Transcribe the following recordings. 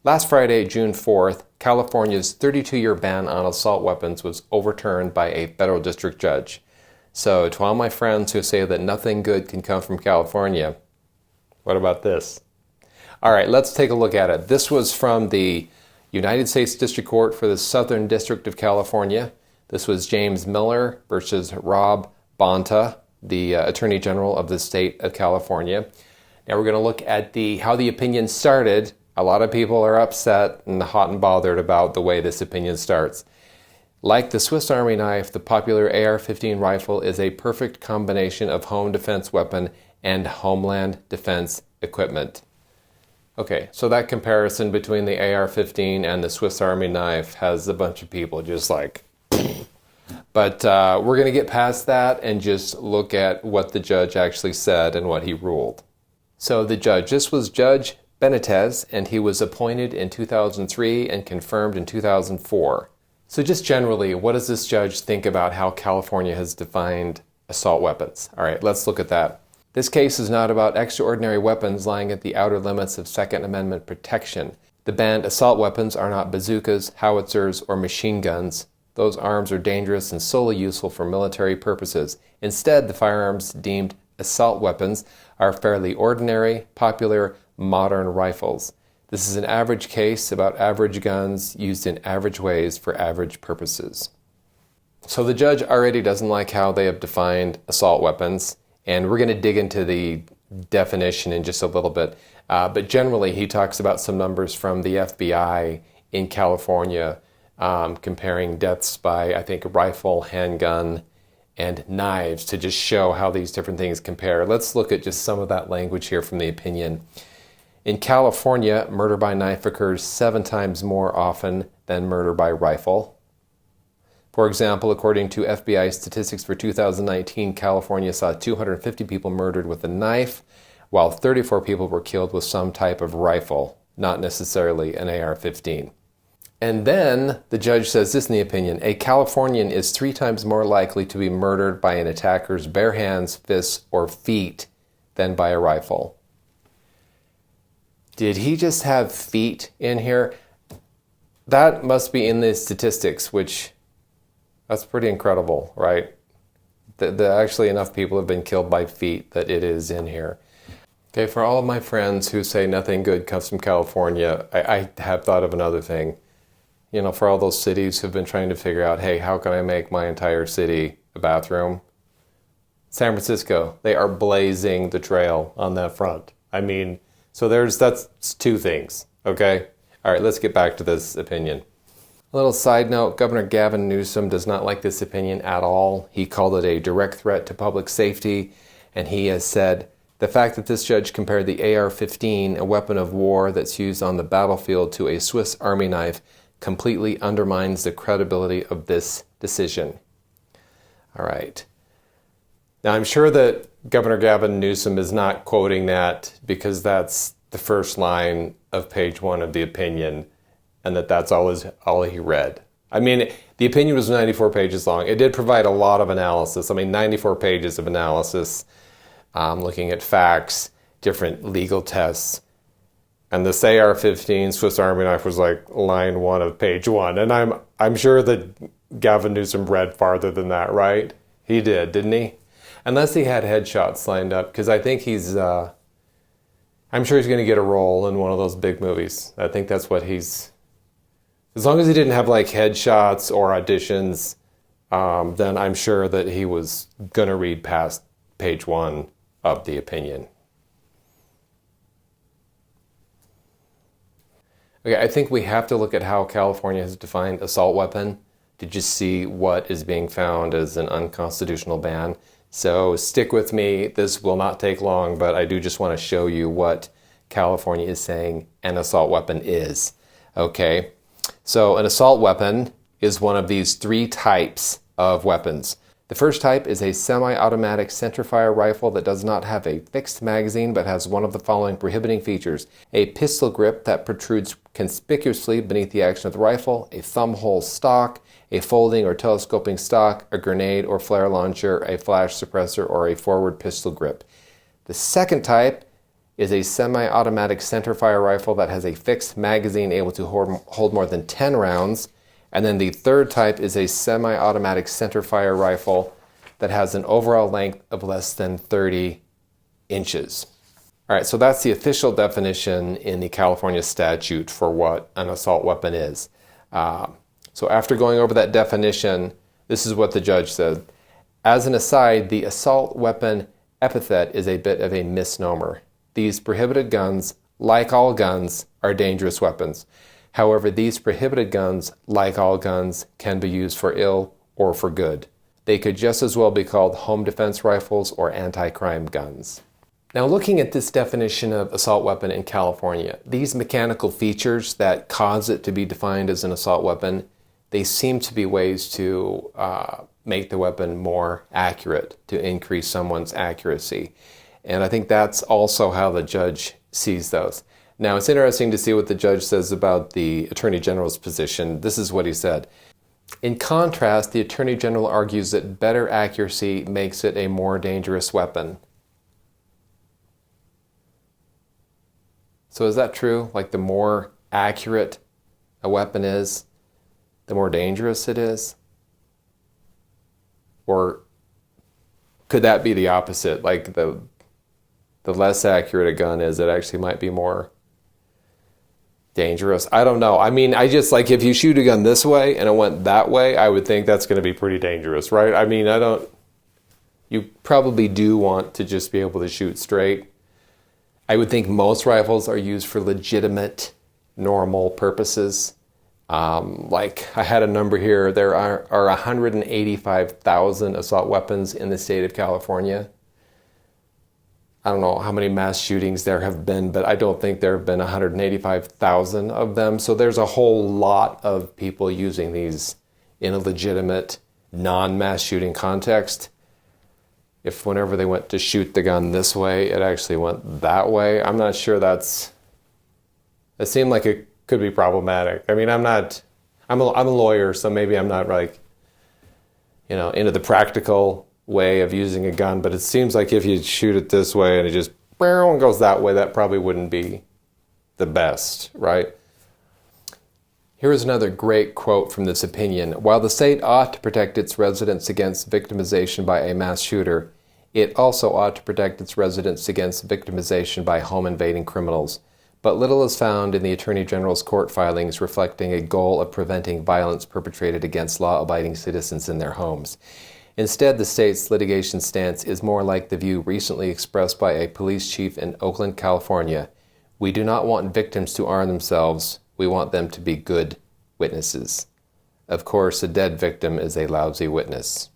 Last Friday, June 4th, California's 32-year ban on assault weapons was overturned by a federal district judge. So, to all my friends who say that nothing good can come from California, what about this? All right, let's take a look at it. This was from the United States District Court for the Southern District of California. This was James Miller versus Rob Bonta, the Attorney General of the state of California. Now we're going to look at how the opinion started. A lot of people are upset and hot and bothered about the way this opinion starts. Like the Swiss Army knife, the popular AR-15 rifle is a perfect combination of home defense weapon and homeland defense equipment. Okay, so that comparison between the AR-15 and the Swiss Army knife has a bunch of people just like... But we're going to get past that and just look at what the judge actually said and what he ruled. So this was Judge Benitez, and he was appointed in 2003 and confirmed in 2004. So just generally, what does this judge think about how California has defined assault weapons? All right, let's look at that. This case is not about extraordinary weapons lying at the outer limits of Second Amendment protection. The banned assault weapons are not bazookas, howitzers, or machine guns. Those arms are dangerous and solely useful for military purposes. Instead, the firearms deemed assault weapons are fairly ordinary, popular, modern rifles. This is an average case about average guns used in average ways for average purposes. So the judge already doesn't like how they have defined assault weapons, and we're going to dig into the definition in just a little bit. But generally, he talks about some numbers from the FBI in California, comparing deaths by, I think, rifle, handgun, and knives to just show how these different things compare. Let's look at just some of that language here from the opinion. In California, murder by knife occurs 7 times more often than murder by rifle. For example, according to FBI statistics for 2019, California saw 250 people murdered with a knife, while 34 people were killed with some type of rifle, not necessarily an AR-15. And then the judge says this in the opinion: a Californian is 3 times more likely to be murdered by an attacker's bare hands, fists, or feet than by a rifle. Did he just have feet in here? That must be in the statistics, which that's pretty incredible, right? That actually enough people have been killed by feet that it is in here. Okay, for all of my friends who say nothing good comes from California, I have thought of another thing. You know, for all those cities who've been trying to figure out, hey, how can I make my entire city a bathroom? San Francisco, they are blazing the trail on that front. I mean, so that's 2 things, okay? All right, let's get back to this opinion. A little side note, Governor Gavin Newsom does not like this opinion at all. He called it a direct threat to public safety, and he has said, the fact that this judge compared the AR-15, a weapon of war that's used on the battlefield, to a Swiss Army knife completely undermines the credibility of this decision. All right. Now, I'm sure that Governor Gavin Newsom is not quoting that because that's the first line of page 1 of the opinion, and that's all he read. I mean, the opinion was 94 pages long. It did provide a lot of analysis. I mean, 94 pages of analysis, looking at facts, different legal tests. And this AR-15 Swiss Army knife was like line 1 of page 1. And I'm sure that Gavin Newsom read farther than that, right? He did, didn't he? Unless he had headshots lined up, because I think I'm sure he's going to get a role in one of those big movies. I think that's what as long as he didn't have like headshots or auditions, then I'm sure that he was going to read past page 1 of the opinion. Okay, I think we have to look at how California has defined assault weapon to just see what is being found as an unconstitutional ban. So stick with me. This will not take long, but I do just want to show you what California is saying an assault weapon is. Okay, so an assault weapon is one of these 3 types of weapons. The first type is a semi-automatic centerfire rifle that does not have a fixed magazine but has one of the following prohibiting features: a pistol grip that protrudes conspicuously beneath the action of the rifle, a thumb-hole stock, a folding or telescoping stock, a grenade or flare launcher, a flash suppressor, or a forward pistol grip. The second type is a semi-automatic centerfire rifle that has a fixed magazine able to hold more than 10 rounds. And then the third type is a semi-automatic centerfire rifle that has an overall length of less than 30 inches. All right, so that's the official definition in the California statute for what an assault weapon is. So after going over that definition, this is what the judge said. As an aside, the assault weapon epithet is a bit of a misnomer. These prohibited guns, like all guns, are dangerous weapons. However, these prohibited guns, like all guns, can be used for ill or for good. They could just as well be called home defense rifles or anti-crime guns. Now, looking at this definition of assault weapon in California, these mechanical features that cause it to be defined as an assault weapon, they seem to be ways to make the weapon more accurate, to increase someone's accuracy. And I think that's also how the judge sees those. Now, it's interesting to see what the judge says about the Attorney General's position. This is what he said. In contrast, the Attorney General argues that better accuracy makes it a more dangerous weapon. So is that true? Like the more accurate a weapon is, the more dangerous it is? Or could that be the opposite? Like the less accurate a gun is, it actually might be more dangerous. I don't know. I mean, I just like if you shoot a gun this way and it went that way, I would think that's going to be pretty dangerous, right? I mean, you probably do want to just be able to shoot straight. I would think most rifles are used for legitimate, normal purposes. Like I had a number here, there are 185,000 assault weapons in the state of California. I don't know how many mass shootings there have been, but I don't think there have been 185,000 of them. So there's a whole lot of people using these in a legitimate, non-mass shooting context. If whenever they went to shoot the gun this way, it actually went that way, I'm not sure it seemed like it could be problematic. I mean, I'm a lawyer, so maybe I'm not like, into the practical way of using a gun, but it seems like if you shoot it this way and it just goes that way, that probably wouldn't be the best, right? Here is another great quote from this opinion. While the state ought to protect its residents against victimization by a mass shooter, it also ought to protect its residents against victimization by home invading criminals. But little is found in the Attorney General's court filings reflecting a goal of preventing violence perpetrated against law-abiding citizens in their homes. Instead, the state's litigation stance is more like the view recently expressed by a police chief in Oakland, California. We do not want victims to arm themselves. We want them to be good witnesses. Of course, a dead victim is a lousy witness.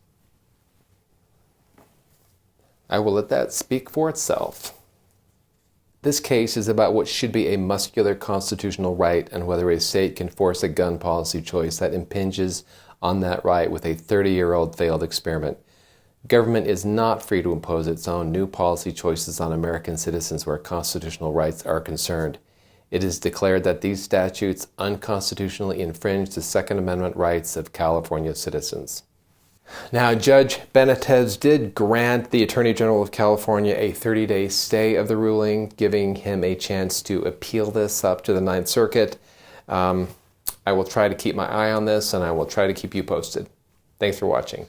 I will let that speak for itself. This case is about what should be a muscular constitutional right and whether a state can force a gun policy choice that impinges on that right with a 30-year-old failed experiment. Government is not free to impose its own new policy choices on American citizens where constitutional rights are concerned. It is declared that these statutes unconstitutionally infringe the Second Amendment rights of California citizens. Now, Judge Benitez did grant the Attorney General of California a 30-day stay of the ruling, giving him a chance to appeal this up to the Ninth Circuit. I will try to keep my eye on this, and I will try to keep you posted. Thanks for watching.